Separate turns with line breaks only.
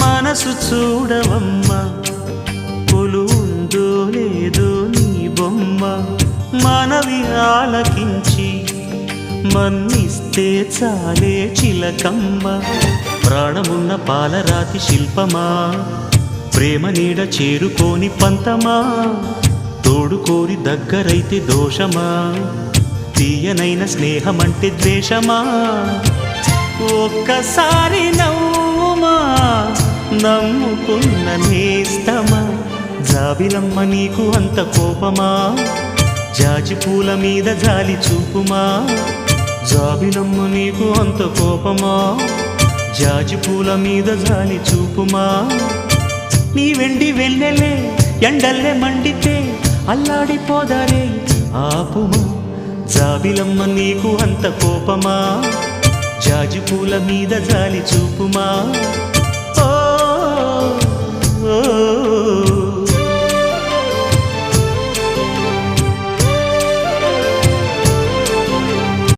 మనసు చూడవమ్మా కొలువుందో లేదో నీ బొమ్మ మనవి ఆలకించి మన్నిస్తే చాలే చిలకమ్మ ప్రాణమున్న పాలరాతి శిల్పమా ప్రేమ నీడ చేరుకోని పంతమా తోడుకోరి దగ్గరైతే దోషమా తీయనైన స్నేహమంటే ద్వేషమా ఒక్కసారి నవ్వుమా నమ్ముకున్న నేస్తమా జాబిలమ్మ నీకు అంత కోపమా జాజి పూల మీద జాలి చూపుమా జాబిలమ్మ నీకు అంత కోపమా జాజి పూల మీద జాలి చూపుమా నీ వెండి వెళ్ళలే ఎండల్లే మండితే అల్లాడిపోదారే ఆపుమా జాబిలమ్మ నీకు అంత కోపమా జాజి పూల మీద జాలి చూపుమా